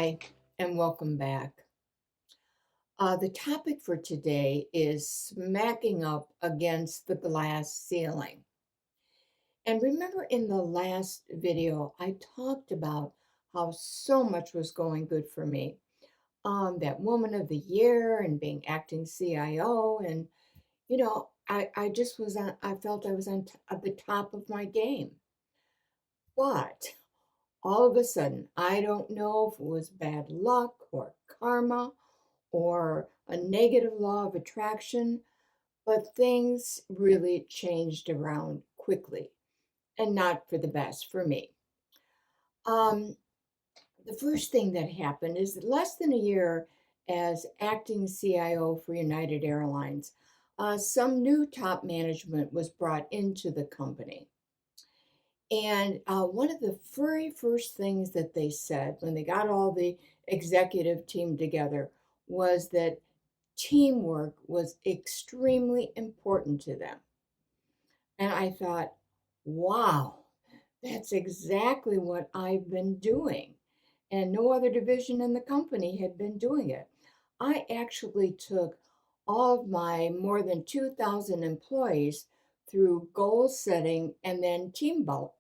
Hi, and welcome back. The topic for today is smacking up against the glass ceiling. And remember in the last video, I talked about how so much was going good for me. That Woman of the Year and being acting CIO. And, I just was on, I felt I was at the top of my game. But all of a sudden, I don't know if it was bad luck or karma or a negative law of attraction, but things really changed around quickly and not for the best for me. Um, the first thing that happened is that less than a year as acting CIO for United Airlines, some new top management was brought into the company. And one of the very first things that they said when they got all the executive team together was that teamwork was extremely important to them. And I thought, wow, that's exactly what I've been doing. And no other division in the company had been doing it. I actually took all of my more than 2,000 employees through goal setting and then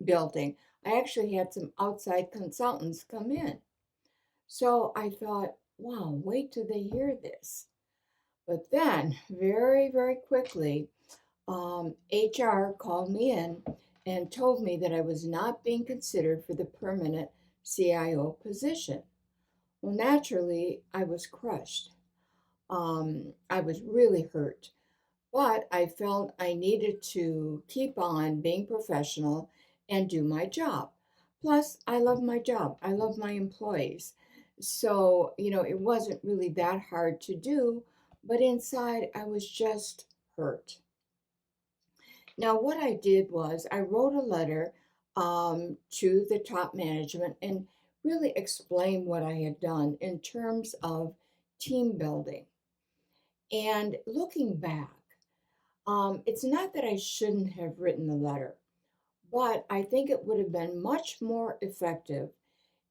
building. I actually had some outside consultants come in. So I thought, wow, wait till they hear this. But then, very, very quickly, HR called me in and told me that I was not being considered for the permanent CIO position. Well, naturally, I was crushed. I was really hurt, but I felt I needed to keep on being professional and do my job. Plus, I love my job, I love my employees. So, it wasn't really that hard to do, but inside I was just hurt. Now, what I did was I wrote a letter to the top management and really explained what I had done in terms of team building. And looking back, it's not that I shouldn't have written the letter, but I think it would have been much more effective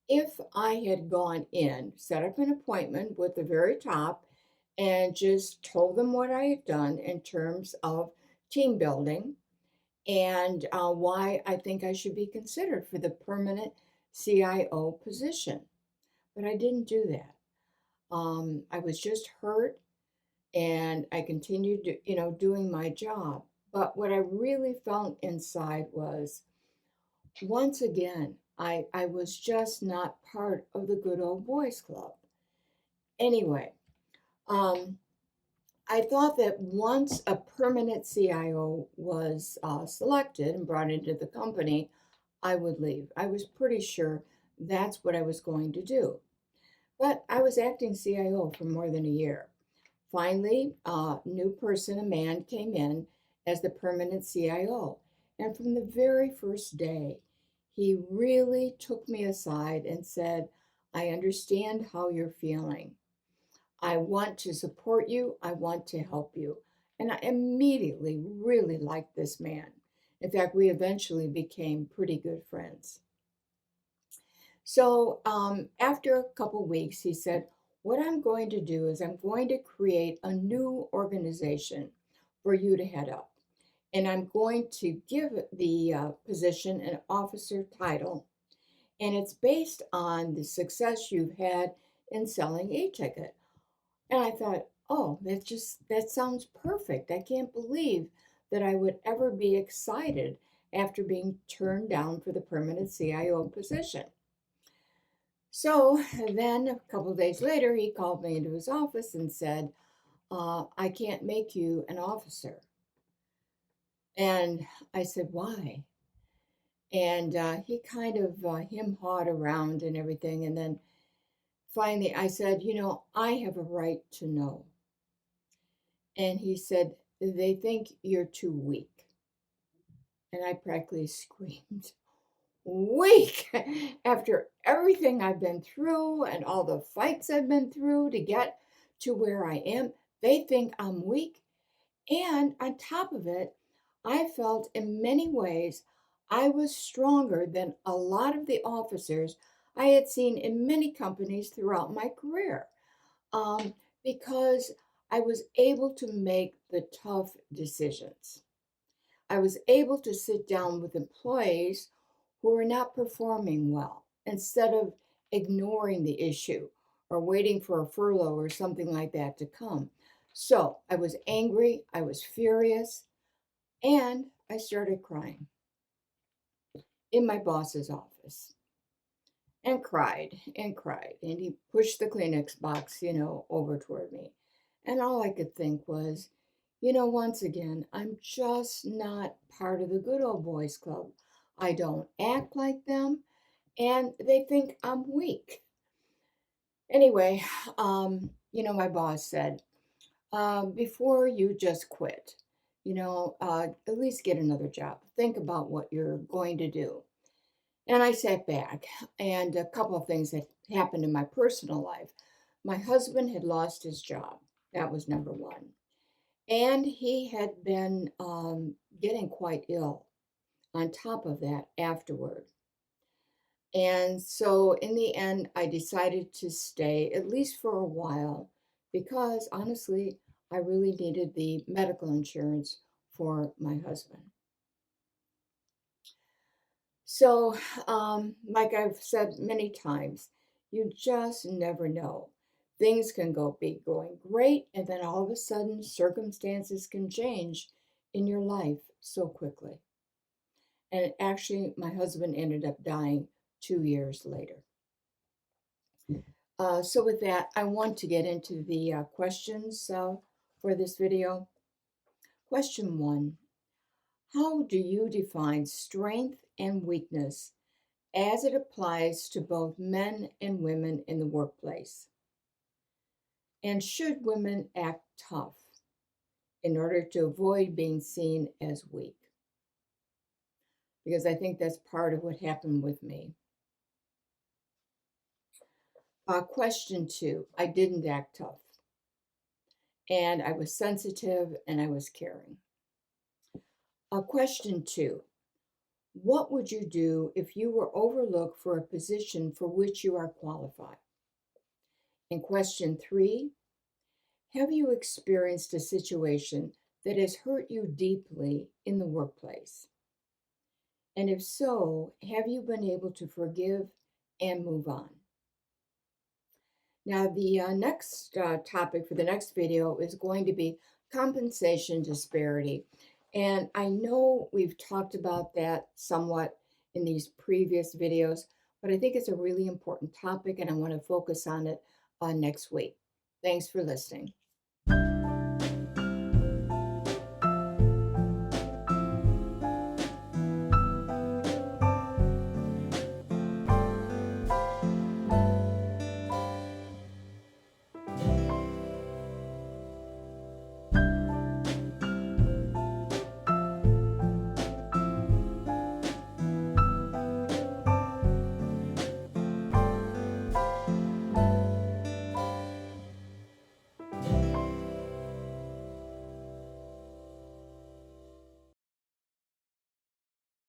if I had gone in, set up an appointment with the very top, and just told them what I had done in terms of team building and why I think I should be considered for the permanent CIO position. But I didn't do that. I was just hurt and I continued, doing my job. But what I really felt inside was once again, I was just not part of the good old boys club. Anyway, um, I thought that once a permanent CIO was selected and brought into the company, I would leave. I was pretty sure that's what I was going to do. But I was acting CIO for more than a year. Finally, a new person, a man, came in as the permanent CIO. And from the very first day, he really took me aside and said, I understand how you're feeling. I want to support you. I want to help you. And I immediately really liked this man. In fact, we eventually became pretty good friends. So after a couple weeks, he said, what I'm going to do is I'm going to create a new organization for you to head up. And I'm going to give the position an officer title. And it's based on the success you've had in selling e-ticket. And I thought, oh, that sounds perfect. I can't believe that I would ever be excited after being turned down for the permanent CIO position. So then a couple of days later, he called me into his office and said, I can't make you an officer. And I said, why? And he kind of him-hawed around and everything. And then finally I said, I have a right to know. And he said, they think you're too weak. And I practically screamed, weak! After everything I've been through and all the fights I've been through to get to where I am, they think I'm weak. And on top of it, I felt in many ways I was stronger than a lot of the officers I had seen in many companies throughout my career, um, because I was able to make the tough decisions. I was able to sit down with employees who were not performing well instead of ignoring the issue or waiting for a furlough or something like that to come. So I was angry, I was furious, and I started crying in my boss's office and cried and cried. And he pushed the Kleenex box, over toward me. And all I could think was, once again, I'm just not part of the good old boys club. I don't act like them, and they think I'm weak. Anyway, my boss said, before you just quit, at least get another job. Think about what you're going to do. And I sat back, and a couple of things that happened in my personal life. My husband had lost his job. That was number one. And he had been getting quite ill on top of that afterward. And so in the end, I decided to stay at least for a while because honestly, I really needed the medical insurance for my husband. So, like I've said many times, you just never know. Things can be going great, and then all of a sudden, circumstances can change in your life so quickly. And actually, my husband ended up dying 2 years later. So, with that, I want to get into the questions for this video. Question one: how do you define strength and weakness as it applies to both men and women in the workplace? And should women act tough in order to avoid being seen as weak? Because I think that's part of what happened with me. Question two: I didn't act tough, and I was sensitive and I was caring. Question two: what would you do if you were overlooked for a position for which you are qualified? And question three: have you experienced a situation that has hurt you deeply in the workplace? And if so, have you been able to forgive and move on? Now, the next topic for the next video is going to be compensation disparity. And I know we've talked about that somewhat in these previous videos, but I think it's a really important topic and I want to focus on it next week. Thanks for listening.